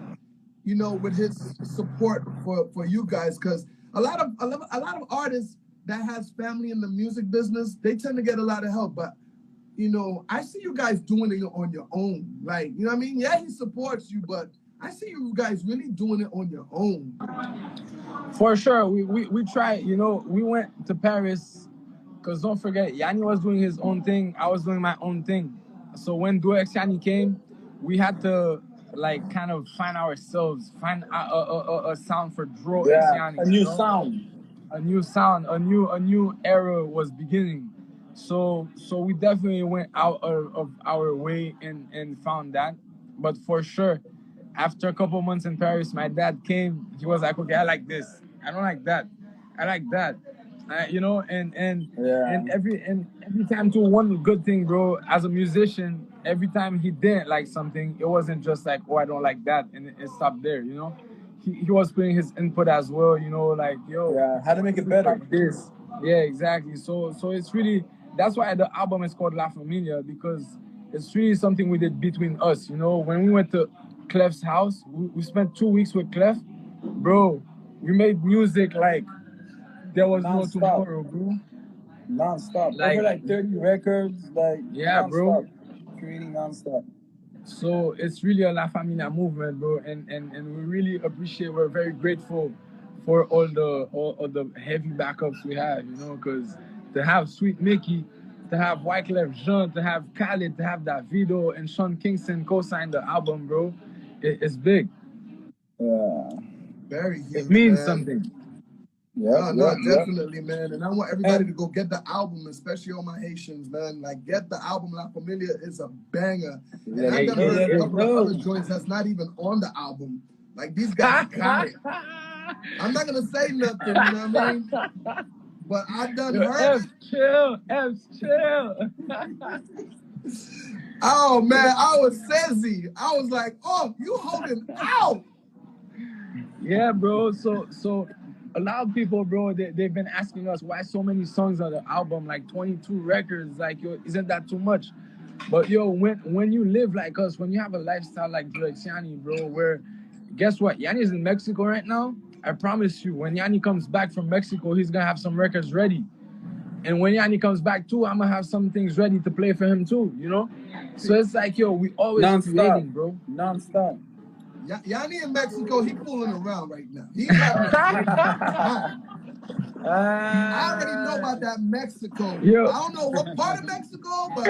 you know, with his support for you guys? Because a lot of artists that has family in the music business, they tend to get a lot of help. But you know, I see you guys doing it on your own. Like, you know what I mean? Yeah, he supports you, but I see you guys really doing it on your own. For sure, we tried. You know, we went to Paris, because don't forget, Yanni was doing his own thing. I was doing my own thing. So when Duo X Yanni came, we had to like kind of find ourselves, find a sound for Duo X Yanni. a new sound. A new sound, a new era was beginning. So we definitely went out of our way and found that. But for sure, after a couple months in Paris, my dad came. He was like, "Okay, I like this. I don't like that. I like that." You know, and every time to one good thing, bro. As a musician, every time he didn't like something, it wasn't just like, oh, I don't like that, and it stopped there, you know. He was putting his input as well, you know, like, yo, Yeah, how to make it better. like this. Yeah, exactly. So it's really, that's why the album is called La Familia, because it's really something we did between us, you know. When we went to Clef's house, we spent 2 weeks with Clef, bro. We made music like there was no Non-stop. tomorrow, bro. Non-stop. Like- Over like 30 records, like Yeah, non-stop. bro. Creating non-stop. So it's really a La Familia movement, bro, and we really appreciate. We're very grateful for all the heavy backups we have, you know, because to have Sweet Mickey, to have Wyclef Jean, to have Khaled, to have Davido and Sean Kingston co-sign the album, bro, it's big. Yeah. Very huge. It means man. something. No, definitely, man. And I want everybody to go get the album, especially all my Haitians, man. Like, get the album. La Familia is a banger. And I done heard a couple of other joints that's not even on the album. Like, these guys got it. I'm not gonna say nothing, you know what I mean? But I done heard. Epps, chill. Oh man, I was sassy. I was like, oh, you holding out. Yeah, bro. So a lot of people, bro, they've been asking us why so many songs on the album, like 22 records, like, yo, isn't that too much? But yo, when you live like us, when you have a lifestyle like Yanni, bro, where guess what? Yanni's in Mexico right now. I promise you, when Yanni comes back from Mexico, he's gonna have some records ready. And when Yanni comes back too, I'm gonna have some things ready to play for him too, you know? So it's like, yo, we always creating, bro. Non-stop. Yanni in Mexico, he fooling around right now. He's having a great time. I already know about that Mexico. Yo. I don't know what part of Mexico, but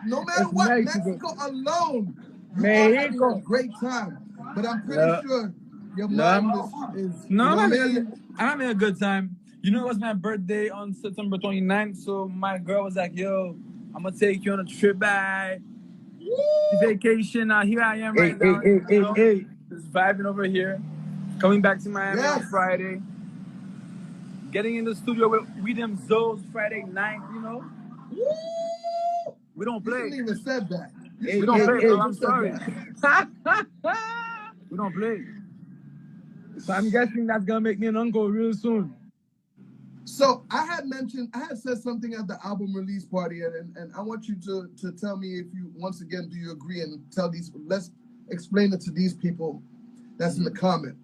no matter It's what, Mexico. alone, you are having a great time. But I'm pretty sure your mind is No, you know I'm what I mean? having a good time. You know, it was my birthday on September 29th, so my girl was like, yo, I'm gonna take you on a trip back. Vacation. Here I am right now. Just vibing over here. Coming back to Miami on Friday. Getting in the studio with WITHDj Friday night, you know. Woo! We don't play. You shouldn't even said that. We don't play, bro. I'm sorry. We don't play. So I'm guessing that's gonna make me an uncle real soon. So I had said something at the album release party, and I want you to tell me if you, once again, do you agree, and let's explain it to these people that's in the comment.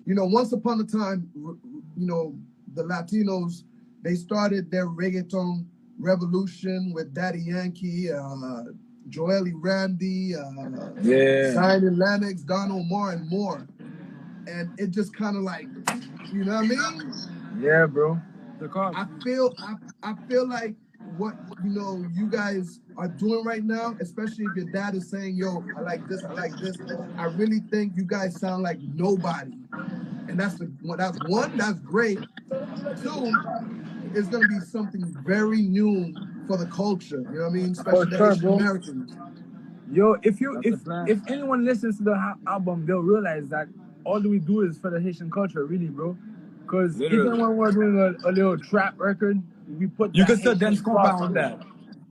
You know, once upon a time, you know, the Latinos, they started their reggaeton revolution with Daddy Yankee, Joel Randy, Zion Lennox, Don Omar, and more. And it just kind of like, you know what I mean? Yeah, bro. I feel like what, you know, you guys are doing right now, especially if your dad is saying, yo, I like this, I really think you guys sound like nobody. And that's one, that's great. Two, it's gonna be something very new for the culture. You know what I mean? Especially the Asian Americans. Yo, if anyone listens to the album, they'll realize that all we do is for the Haitian culture, really, bro. Because even when we're doing a little trap record, we put you can still dance compound on that.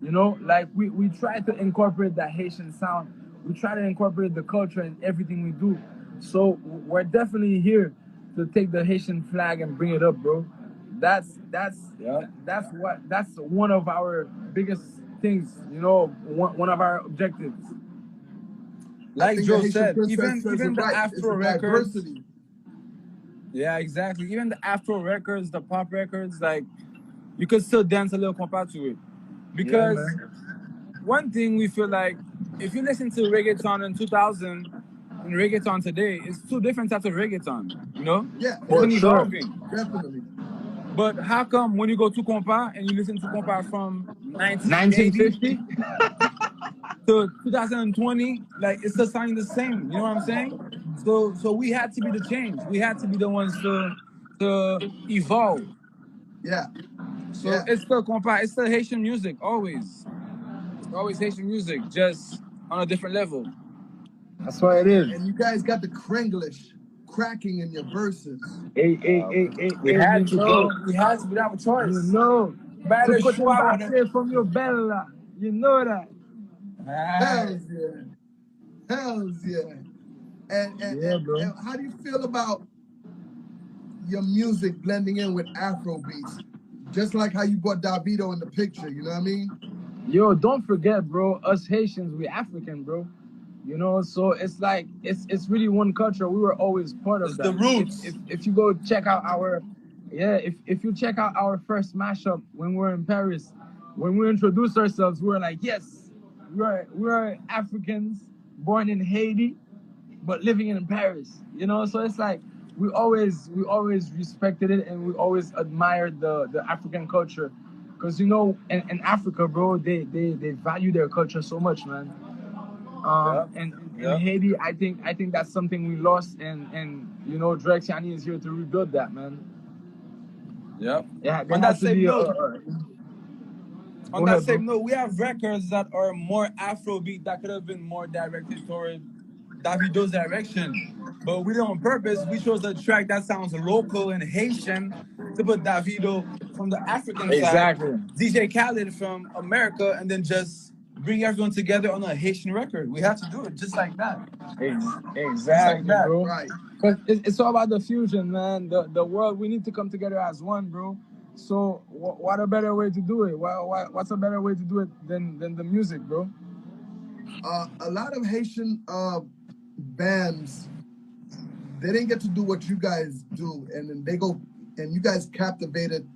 You know, like we try to incorporate that Haitian sound. We try to incorporate the culture in everything we do. So we're definitely here to take the Haitian flag and bring it up, bro. That's one of our biggest things, you know, one of our objectives. Like Joe said, even the Afro records. Yeah, exactly. Even the Afro records, the pop records, like, you could still dance a little compared to it. Because one thing we feel like, if you listen to reggaeton in 2000 and reggaeton today, it's two different types of reggaeton, you know? Yeah, it's evolving. Definitely. But how come when you go to compa and you listen to compa from 1950 to 2020, like, it's still sounding the same, you know what I'm saying? So we had to be the change. We had to be the ones to evolve. Yeah. So it's still compa, it's still Haitian music, always. It's always Haitian music, just on a different level. That's what it is. And you guys got the Krenglish cracking in your verses. We had to, bro. We had to, we have a choice. You know. From your bella. You know that. Hells yeah. Hells yeah. And how do you feel about your music blending in with Afro beats? Just like how you brought Davido in the picture, you know what I mean? Yo, don't forget, bro, us Haitians, we African, bro. You know, so it's like it's really one culture. We were always part of It's the that. roots. If you go check out our if you check out our first mashup when we were in Paris, when we introduced ourselves, we were like, yes, we're Africans born in Haiti, but living in Paris. You know, so it's like we always respected it and we always admired the African culture. Cause you know, in Africa, bro, they value their culture so much, man. And in Haiti, I think that's something we lost, and you know, Drex Yani is here to rebuild that, man. Yeah. Yeah. On that same note, we have records that are more Afrobeat that could have been more directed toward Davido's direction, but we did it on purpose. We chose a track that sounds local and Haitian to put Davido from the African side, Exactly. DJ Khaled from America, and then just bring everyone together on a Haitian record. We have to do it just like that. Exactly, that. bro. Right. Because it's all about the fusion, man. The world, we need to come together as one, bro. So what a better way to do it? What's a better way to do it than the music, bro? A lot of Haitian bands, they didn't get to do what you guys do, and then they go and you guys captivated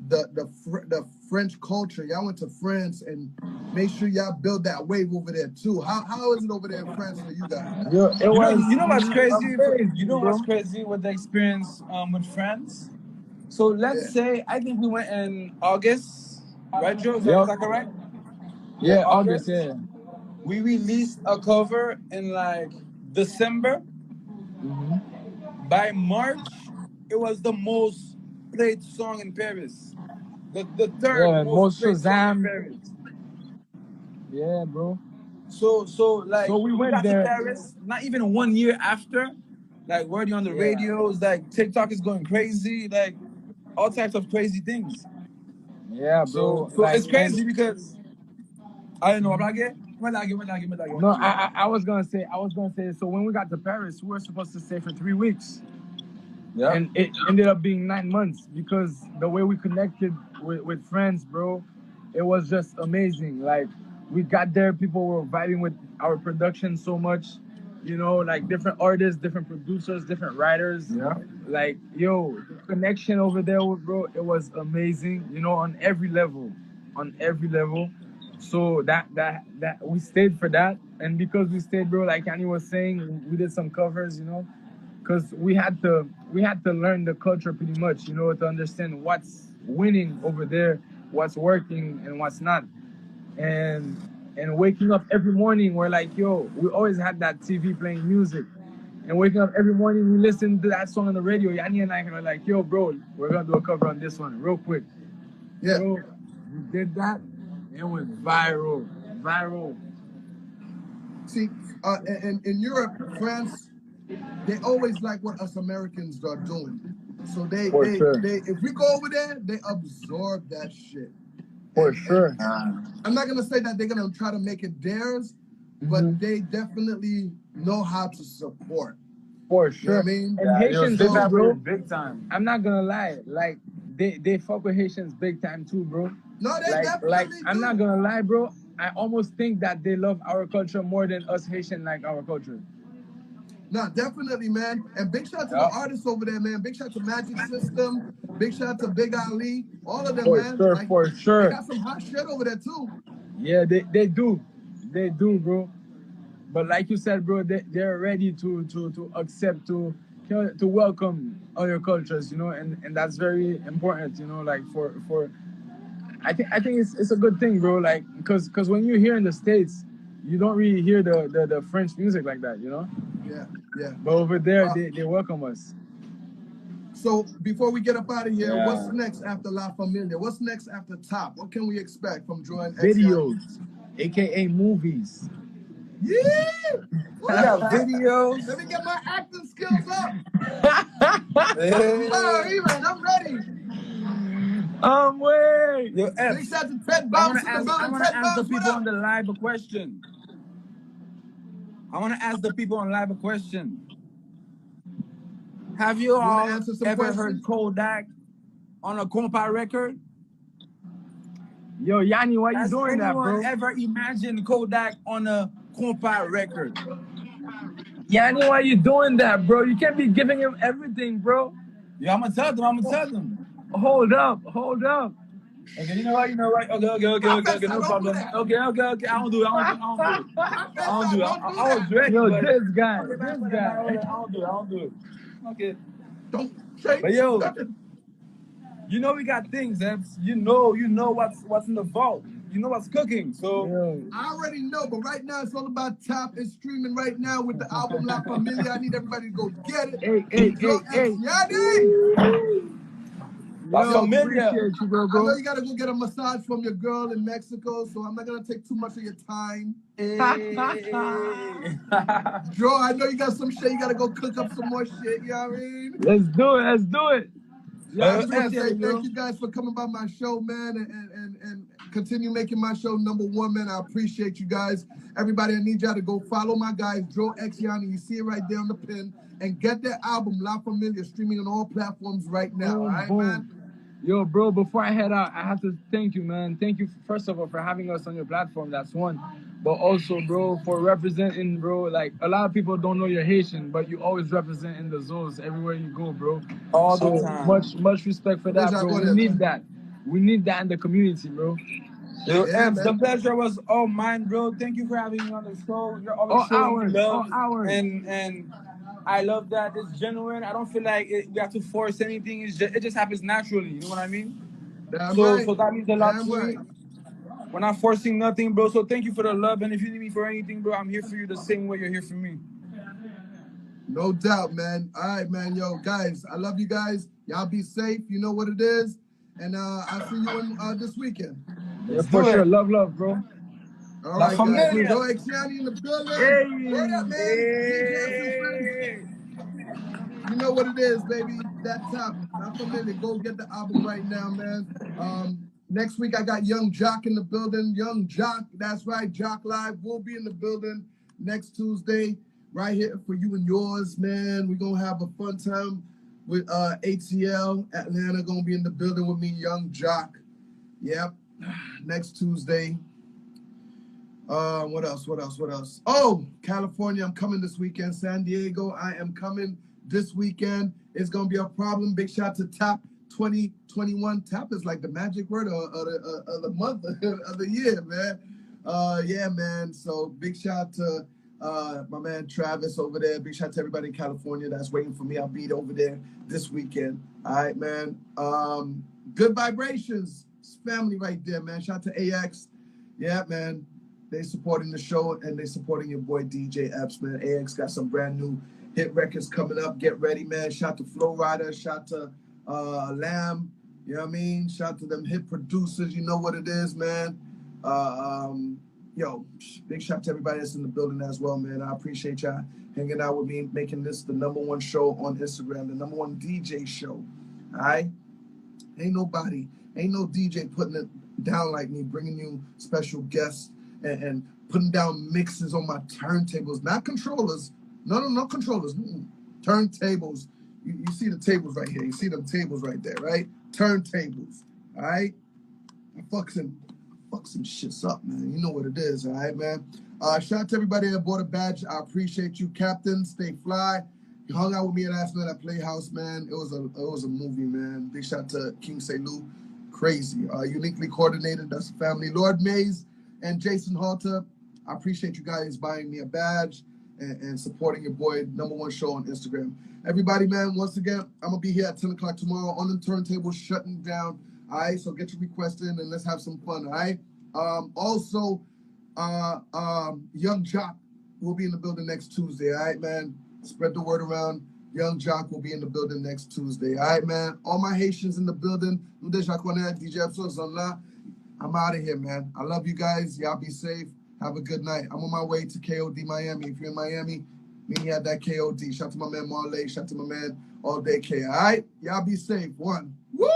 the French culture. Y'all went to France and made sure y'all build that wave over there too. How is it over there in France for you guys? You know what's crazy? Amazing, You know bro. what's crazy with the experience with France? So let's say I think we went in August, right, Joe? Is that correct? Yeah, August, yeah. We released a cover in like December. By March, it was the most played song in Paris. The third most played song in Paris. Yeah, bro. So like So we went got there. to Paris, not even 1 year after, like wording on the radios, like TikTok is going crazy, like all types of crazy things. Yeah, bro. So it's crazy because I don't know what I get. No, I was gonna say. So when we got to Paris, we were supposed to stay for 3 weeks. Yeah. And it ended up being 9 months because the way we connected with friends, bro, it was just amazing. Like we got there, people were vibing with our production so much, you know, like different artists, different producers, different writers. Yeah. Like, yo, the connection over there, bro, it was amazing, you know, on every level. So that we stayed for that. And because we stayed, bro, like Annie was saying, we did some covers, you know, because we had to learn the culture pretty much, you know, to understand what's winning over there, what's working and what's not. And waking up every morning, we're like, yo, we always had that TV playing music. And waking up every morning, we listen to that song on the radio. Yanni and I were like, yo, bro, we're gonna do a cover on this one real quick. Yeah. Bro, we did that. It went viral. See, in Europe, France, they always like what us Americans are doing. So they if we go over there, they absorb that shit. For sure. I'm not gonna say that they're gonna try to make it theirs, but they definitely know how to support. For sure. You know what I mean? And Haitians, bro, big time. I'm not gonna lie, like they fuck with Haitians big time too, bro. No, they definitely do. I'm not gonna lie, bro. I almost think that they love our culture more than us Haitian like our culture. No, definitely, man. And big shout out to the artists over there, man. Big shout out to Magic System. Big shout out to Big Ali. All of them, man. For sure. They got some hot shit over there too. Yeah, they do. They do, bro. But like you said, bro, they're ready to accept, to welcome other cultures, you know, and that's very important, you know, like for I think it's a good thing, bro, like because when you're here in the States, you don't really hear the French music like that, you know? Yeah. But over there, they welcome us. So before we get up out of here, what's next after La Familia? What's next after Top? What can we expect from Joy and Videos, aka movies. Yeah! We got videos. Let me get my acting skills up. Sorry, man, I'm ready. Wait. Yo, Big Epps, shout to Ted I Bombs wanna in the ask building. Ted the Bombs, what people on up? the live a question. I wanna ask the people on live a question. Have you You want to all answer some ever questions? heard Kodak on a compa record? Yo, Yanni, why you Has doing that, anyone bro? ever imagined Kodak on a compa record? Yanni, why you doing that, bro? You can't be giving him everything, bro. Yeah, I'm gonna tell them. Hold up. Okay, you know what? Okay, no Don't do problem. that. Okay. I don't do it. I was ready, Yo, but this guy. okay, man, I don't do it. Okay. Don't say But yo, nothing. you know we got things, Epps. You know what's in the vault. You know what's cooking. So Yo. I already know, but right now it's all about Tap. It's streaming right now with the album La Familia. I need everybody to go get it. Hey. Yanni! La Yo, Familia. appreciate you, bro. I know you gotta go get a massage from your girl in Mexico, so I'm not gonna take too much of your time. Hey. Joe, I know you got some shit. You gotta go cook up some more shit. You know what I mean? Let's do it. Yeah, I just want to Epps, say thank you guys for coming by my show, man, and continue making my show #1, man. I appreciate you guys. Everybody, I need y'all to go follow my guys, Joe X Yanni. You see it right there on the pin, and get their album La Familia streaming on all platforms right now. All right, man. Yo, bro, before I head out, I have to thank you, man. Thank you, first of all, for having us on your platform. That's one. But also, bro, for representing, bro. Like, a lot of people don't know you're Haitian, but you always represent in the zones everywhere you go, bro. All the time. Much respect for that, bro. We need that. We need that in the community, bro. Yo, Epps, the pleasure was all mine, bro. Thank you for having me on the show. You're always showing love. And I love that. It's genuine. I don't feel like we have to force anything. It just happens naturally. You know what I mean? So that means a lot to me. We're not forcing nothing, bro. So thank you for the love. And if you need me for anything, bro, I'm here for you the same way you're here for me. No doubt, man. All right, man. Yo, guys, I love you guys. Y'all be safe. You know what it is. And I'll see you in, this weekend. Yeah, for sure. Love, bro. All right, guys. Joe X Yanni in the building. Hey. Word up, man. Hey. You know what it is, baby. That Top, La Familia. Go get the album right now, man. Next week, I got Young Jock in the building. Young Jock, that's right. Jock Live will be in the building next Tuesday, right here for you and yours, man. We're going to have a fun time with ATL. Atlanta going to be in the building with me, Young Jock. Yep. Next Tuesday. What else? Oh, California, I'm coming this weekend. San Diego, I am coming this weekend. It's going to be a problem. Big shout to Tap 2021. Tap is like the magic word of the month of the year, man. Yeah, man. So big shout to my man Travis over there. Big shout to everybody in California that's waiting for me. I'll be over there this weekend. All right, man. Good vibrations. It's family right there, man. Shout to AX. Yeah, man. They supporting the show and they supporting your boy DJ Epps, man. AX got some brand new hit records coming up. Get ready, man. Shout to Flow Rider. Shout to Lamb. You know what I mean? Shout to them hit producers. You know what it is, man. Yo, big shout to everybody that's in the building as well, man. I appreciate y'all hanging out with me, making this the #1 show on Instagram, the #1 DJ show. All right? Ain't no DJ putting it down like me, bringing you special guests and putting down mixes on my turntables, not controllers. No controllers. Turntables. You see the tables right here. You see them tables right there, right? Turntables. All right? I fuck some shits up, man. You know what it is, all right, man? Shout out to everybody that bought a badge. I appreciate you, Captain. Stay fly. You hung out with me last night at Playhouse, man. It was a movie, man. Big shout out to King Selu. Crazy. Uniquely coordinated. That's the family. Lord Mays and Jason Halter. I appreciate you guys buying me a badge and supporting your boy, #1 show on Instagram. Everybody, man, once again, I'm going to be here at 10 o'clock tomorrow on the turntable, shutting down. All right, so get your request in and let's have some fun, all right? Also, Young Jock will be in the building next Tuesday, all right, man? Spread the word around. Young Jock will be in the building next Tuesday, all right, man? All my Haitians in the building. DJ Epps, I'm out of here, man. I love you guys. Y'all be safe. Have a good night. I'm on my way to KOD Miami. If you're in Miami, meet me at that KOD. Shout out to my man Marley. Shout out to my man All Day K. All right? Y'all be safe. One. Woo!